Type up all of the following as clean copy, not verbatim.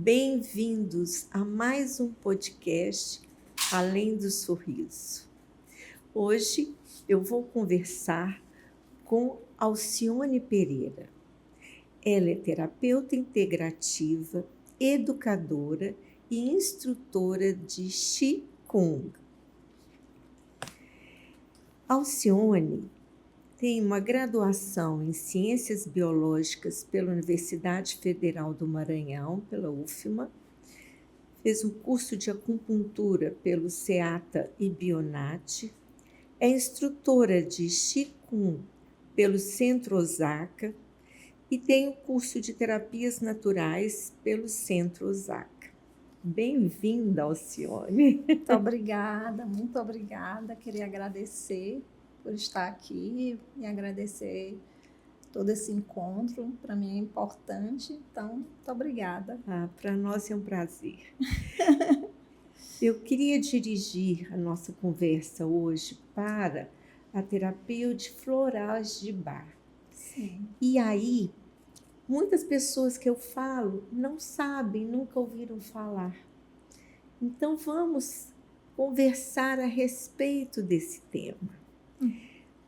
Bem-vindos a mais um podcast Além do Sorriso. Hoje eu vou conversar com Alcione Pereira. Ela é terapeuta integrativa, educadora e instrutora de Qigong. Alcione tem uma graduação em Ciências Biológicas pela Universidade Federal do Maranhão, pela UFMA. Fez um curso de acupuntura pelo SEATA e Bionat. É instrutora de Qigong pelo Centro Osaka e tem o curso de Terapias Naturais pelo Centro Osaka. Bem-vinda, Alcione. Muito obrigada. Queria agradecer por estar aqui e agradecer todo esse encontro. Para mim é importante, então, muito obrigada. Para nós é um prazer. Eu queria dirigir a nossa conversa hoje para a terapia de florais de Bach. Sim. E aí, muitas pessoas que eu falo não sabem, nunca ouviram falar. Então, vamos conversar a respeito desse tema.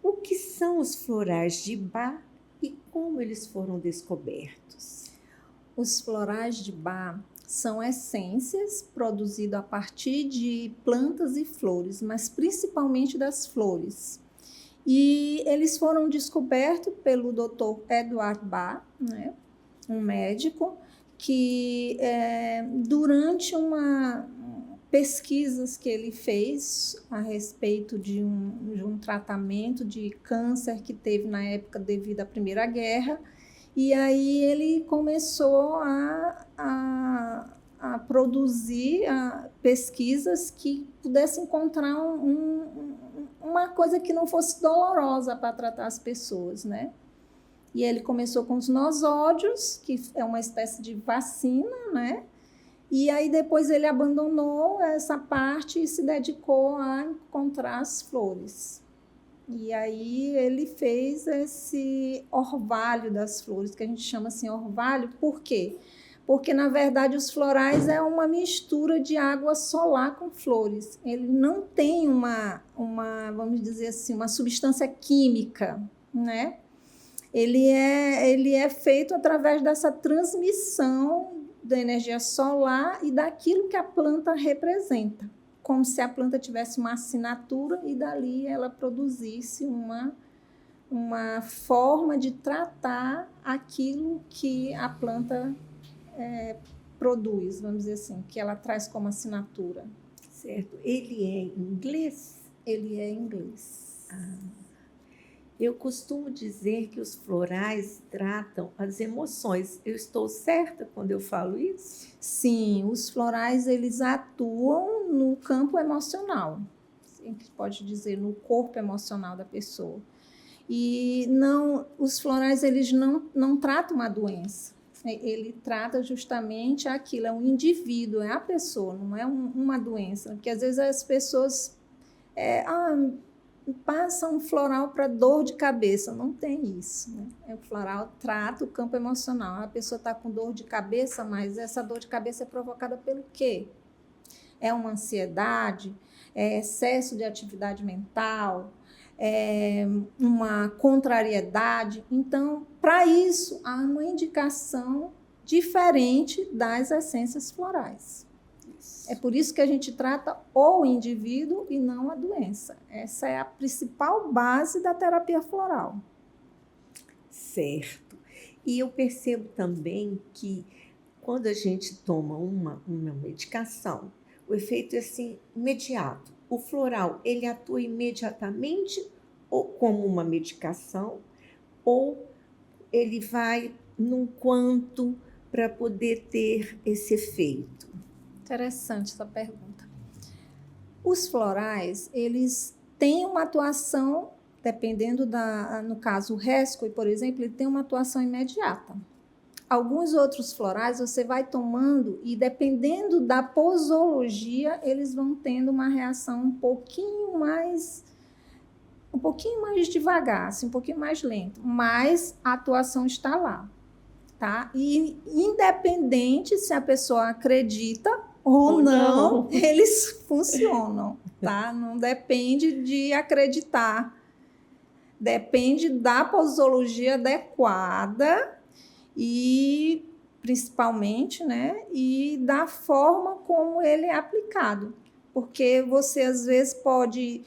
O que são os florais de Bach e como eles foram descobertos? Os florais de Bach são essências produzidas a partir de plantas e flores, mas principalmente das flores. E eles foram descobertos pelo Dr. Eduard Bach, né, um médico, que durante pesquisas que ele fez a respeito de um tratamento de câncer que teve na época devido à Primeira Guerra, e aí ele começou a produzir pesquisas que pudessem encontrar uma coisa que não fosse dolorosa para tratar as pessoas, né? E ele começou com os nosódios, que é uma espécie de vacina, né? E aí depois ele abandonou essa parte e se dedicou a encontrar as flores. E aí ele fez esse orvalho das flores, que a gente chama assim orvalho, por quê? Porque, na verdade, os florais é uma mistura de água solar com flores. Ele não tem vamos dizer assim, uma substância química, né? Ele é feito através dessa transmissão da energia solar e daquilo que a planta representa, como se a planta tivesse uma assinatura e dali ela produzisse uma forma de tratar aquilo que a planta produz, vamos dizer assim, que ela traz como assinatura. Certo. Ele é em inglês? Ele é em inglês. Eu costumo dizer que os florais tratam as emoções. Eu estou certa quando eu falo isso? Sim, os florais eles atuam no campo emocional. A gente pode dizer no corpo emocional da pessoa. E os florais eles não tratam uma doença. Ele trata justamente aquilo, é um indivíduo, é a pessoa, não é uma doença. Porque às vezes as pessoas passam um floral para dor de cabeça, não tem isso, né? O floral trata o campo emocional. A pessoa está com dor de cabeça, mas essa dor de cabeça é provocada pelo quê? É uma ansiedade, é excesso de atividade mental, uma contrariedade. Então, para isso, há uma indicação diferente das essências florais. É por isso que a gente trata o indivíduo e não a doença. Essa é a principal base da terapia floral. Certo. E eu percebo também que quando a gente toma uma medicação, o efeito é assim, imediato. O floral, ele atua imediatamente ou como uma medicação, ou ele vai num quanto para poder ter esse efeito? Interessante essa pergunta. Os florais, eles têm uma atuação, dependendo no caso o Rescue, por exemplo, ele tem uma atuação imediata. Alguns outros florais você vai tomando e, dependendo da posologia, eles vão tendo uma reação um pouquinho mais devagar, assim, um pouquinho mais lento, mas a atuação está lá, tá? E independente se a pessoa acredita ou não, eles funcionam, tá? Não depende de acreditar. Depende da posologia adequada e, principalmente, né, e da forma como ele é aplicado. Porque você, às vezes, pode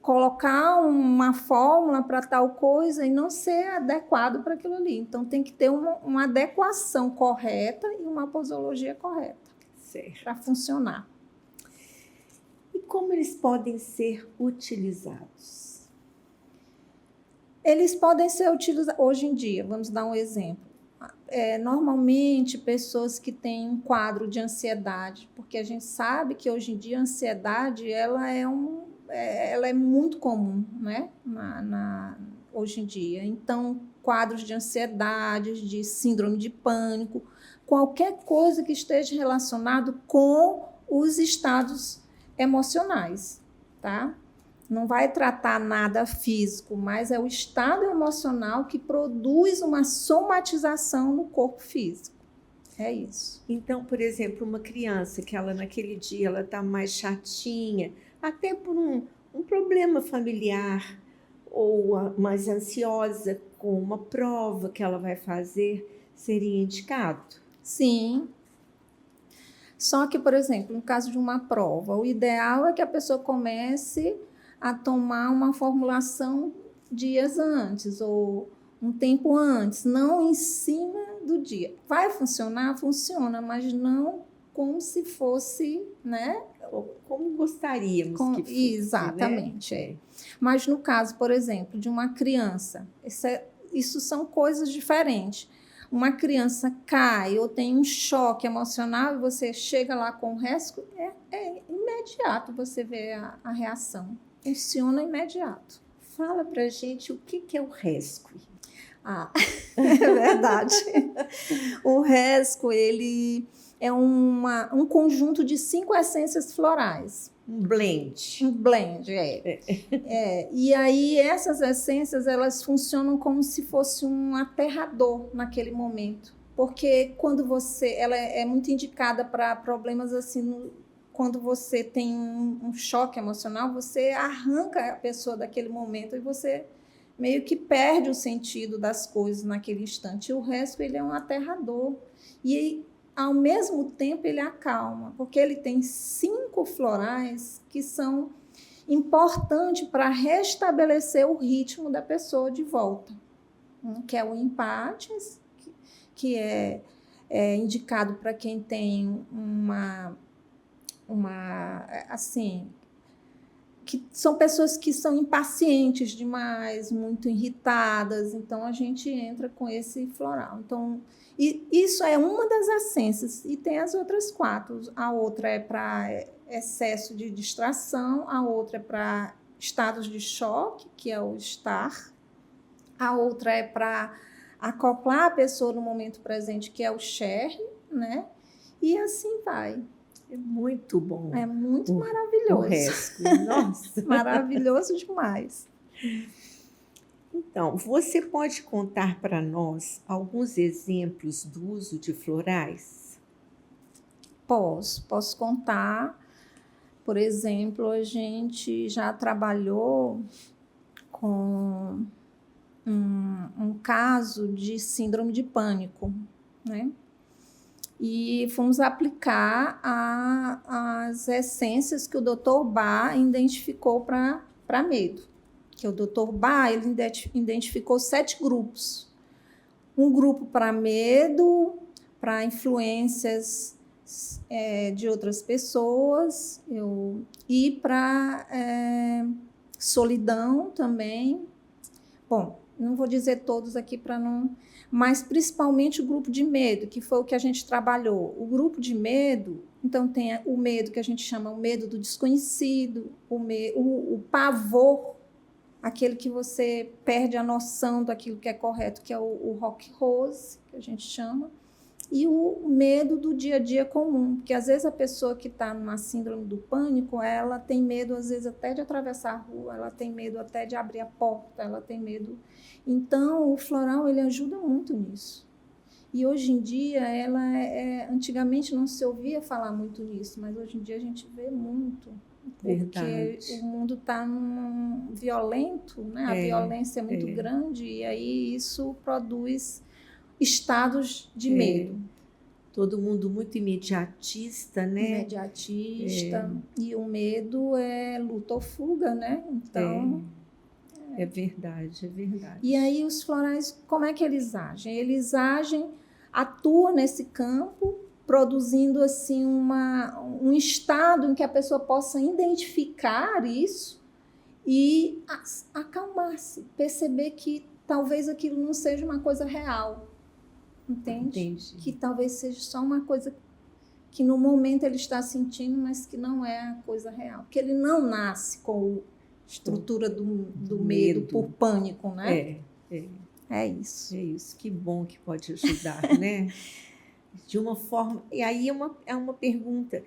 colocar uma fórmula para tal coisa e não ser adequado para aquilo ali. Então, tem que ter uma adequação correta e uma posologia correta para funcionar. E como eles podem ser utilizados? Eles podem ser utilizados hoje em dia. Vamos dar um exemplo. Normalmente, pessoas que têm um quadro de ansiedade, porque a gente sabe que hoje em dia a ansiedade ela é muito comum, né? Hoje em dia. Então, quadros de ansiedade, de síndrome de pânico, qualquer coisa que esteja relacionado com os estados emocionais, tá? Não vai tratar nada físico, mas é o estado emocional que produz uma somatização no corpo físico. É isso. Então, por exemplo, uma criança que ela naquele dia ela está mais chatinha, até por um problema familiar, ou mais ansiosa com uma prova que ela vai fazer, seria indicado? Sim. Só que, por exemplo, no caso de uma prova, o ideal é que a pessoa comece a tomar uma formulação dias antes ou um tempo antes, não em cima do dia. Vai funcionar? Funciona, mas não como se fosse, né? Como gostaríamos que fosse. Exatamente, né? é. Mas no caso, por exemplo, de uma criança, isso são coisas diferentes. Uma criança cai ou tem um choque emocional e você chega lá com o resto, é imediato você vê a reação. Funciona imediato. Fala pra gente o que é o rescue. É verdade. O rescue, ele é um conjunto de 5 essências florais. Um blend. Um blend, E aí, essas essências, elas funcionam como se fosse um aterrador naquele momento. Porque quando ela é muito indicada para problemas assim, quando você tem um choque emocional, você arranca a pessoa daquele momento e você meio que perde o sentido das coisas naquele instante. E o resto, ele é um aterrador. E, ao mesmo tempo, ele acalma, porque ele tem 5 florais que são importantes para restabelecer o ritmo da pessoa de volta, que é o empates, que é indicado para quem tem assim, que são pessoas que são impacientes demais, muito irritadas, então a gente entra com esse floral. Então, isso é uma das essências, e tem as outras 4. A outra é para excesso de distração, a outra é para estados de choque, que é o estar, a outra é para acoplar a pessoa no momento presente, que é o share, né? E assim vai. É muito bom. É muito maravilhoso. O rescue. Nossa. Maravilhoso demais. Então, você pode contar para nós alguns exemplos do uso de florais? Posso contar. Por exemplo, a gente já trabalhou com um caso de síndrome de pânico, né? E fomos aplicar as essências que o Dr. Bach identificou para medo. Que o Dr. Bach, ele identificou 7 grupos. Um grupo para medo, para influências de outras pessoas, e para solidão também. Bom, não vou dizer todos aqui para não... Mas principalmente o grupo de medo, que foi o que a gente trabalhou. O grupo de medo, então tem o medo que a gente chama o medo do desconhecido, o pavor, aquele que você perde a noção daquilo que é correto, que é o rock rose, que a gente chama, e o medo do dia a dia comum, porque às vezes a pessoa que está numa síndrome do pânico, ela tem medo às vezes até de atravessar a rua, ela tem medo até de abrir a porta, ela tem medo... Então, o floral, ele ajuda muito nisso. E hoje em dia, antigamente não se ouvia falar muito nisso, mas hoje em dia a gente vê muito. Porque Verdade. o mundo está violento, né? A violência é muito grande, e aí isso produz estados de medo. Todo mundo muito imediatista, né? Imediatista. E o medo é luta ou fuga, né? Então... É verdade, é verdade. E aí os florais, como é que eles agem? Eles atuam nesse campo, produzindo assim um estado em que a pessoa possa identificar isso e acalmar-se, perceber que talvez aquilo não seja uma coisa real, entende? Entendi. Que talvez seja só uma coisa que no momento ele está sentindo, mas que não é a coisa real. Que ele não nasce com estrutura do medo por pânico, né? É isso. É isso. Que bom que pode ajudar, né? De uma forma... E aí é uma pergunta.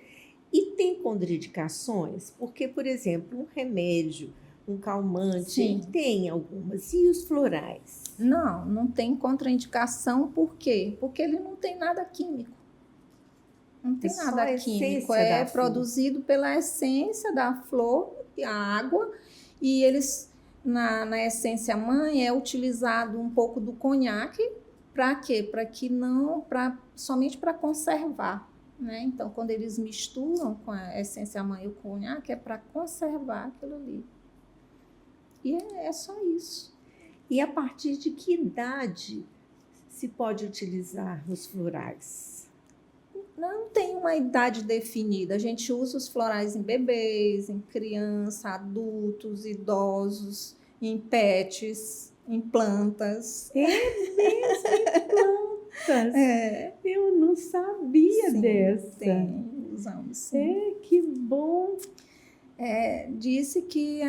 E tem contraindicações? Porque, por exemplo, um remédio, um calmante, tem algumas. E os florais? Não tem contraindicação. Por quê? Porque ele não tem nada químico. Não tem nada químico. É produzido pela essência da flor e a água. E eles, na essência mãe, é utilizado um pouco do conhaque. Para quê? Somente para conservar, né? Então, quando eles misturam com a essência mãe e o conhaque, é para conservar aquilo ali. E é só isso. E a partir de que idade se pode utilizar os florais? Não tem uma idade definida. A gente usa os florais em bebês, em criança, adultos, idosos, em pets, em plantas. É mesmo, em plantas? Eu não sabia dessa. Usamos, sim. Que bom. Disse que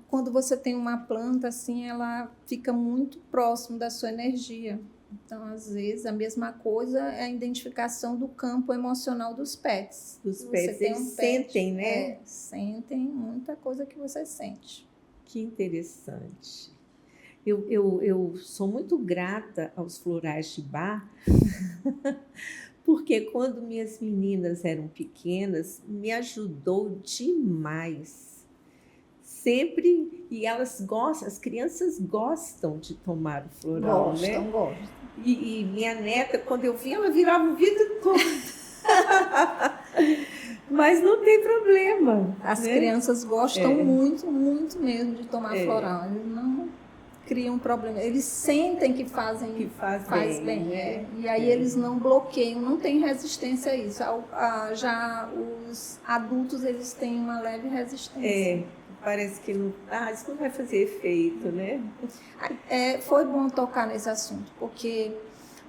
quando você tem uma planta assim, ela fica muito próximo da sua energia. Então, às vezes, a mesma coisa é a identificação do campo emocional dos pets. Os pets, eles sentem, né? Sentem muita coisa que você sente. Que interessante. Eu sou muito grata aos florais de Bach, porque quando minhas meninas eram pequenas, me ajudou demais. Sempre, e elas gostam, as crianças gostam de tomar o floral, né? Gostam. E minha neta, quando eu vi, ela virava o vidro todo. Mas não tem problema. As crianças gostam muito, muito mesmo de tomar floral. Eles não criam problema. Eles sentem que faz bem. Né? E aí eles não bloqueiam, não tem resistência a isso. Já os adultos, eles têm uma leve resistência. Parece que não, isso não vai fazer efeito, né? Foi bom tocar nesse assunto, porque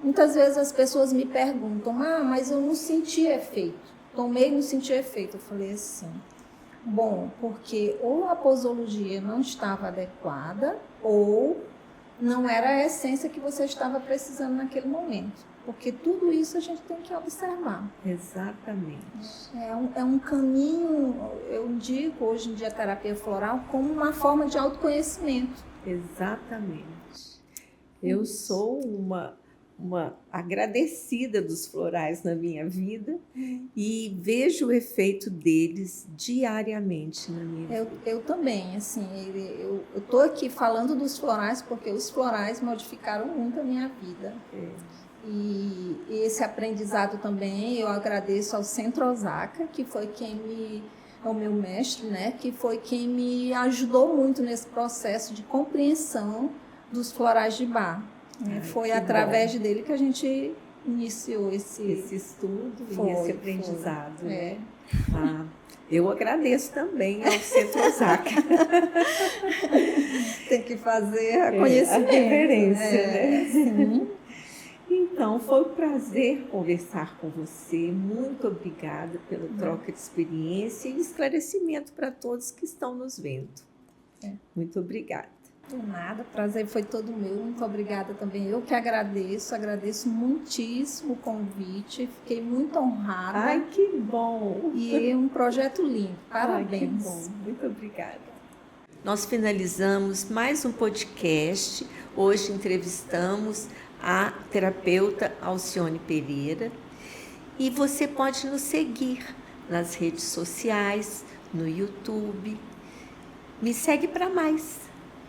muitas vezes as pessoas me perguntam, mas eu não senti efeito. Tomei e não senti efeito. Eu falei assim, bom, porque ou a posologia não estava adequada, ou não era a essência que você estava precisando naquele momento. Porque tudo isso a gente tem que observar. Exatamente. É um caminho, eu digo hoje em dia a terapia floral como uma forma de autoconhecimento. Exatamente. Eu sou uma agradecida dos florais na minha vida e vejo o efeito deles diariamente na minha vida. Eu também, assim, eu estou aqui falando dos florais porque os florais modificaram muito a minha vida. E esse aprendizado também eu agradeço ao Centro Osaka, que foi ao meu mestre, né, que foi quem me ajudou muito nesse processo de compreensão dos florais de Bach. Foi através dele que a gente iniciou esse estudo e esse aprendizado. Né? Eu agradeço também ao Centro Osaka. Tem que fazer a conhecimento. A referência, né? Sim. Então, foi um prazer conversar com você. Muito obrigada pela troca de experiência e esclarecimento para todos que estão nos vendo. Muito obrigada. De nada, o prazer foi todo meu. Muito obrigada também. Eu que agradeço muitíssimo o convite. Fiquei muito honrada. Ai, que bom! E é um projeto lindo. Parabéns. Ai, que bom. Muito obrigada. Nós finalizamos mais um podcast. Hoje entrevistamos a terapeuta Alcione Pereira, e você pode nos seguir nas redes sociais, no YouTube. Me segue para mais.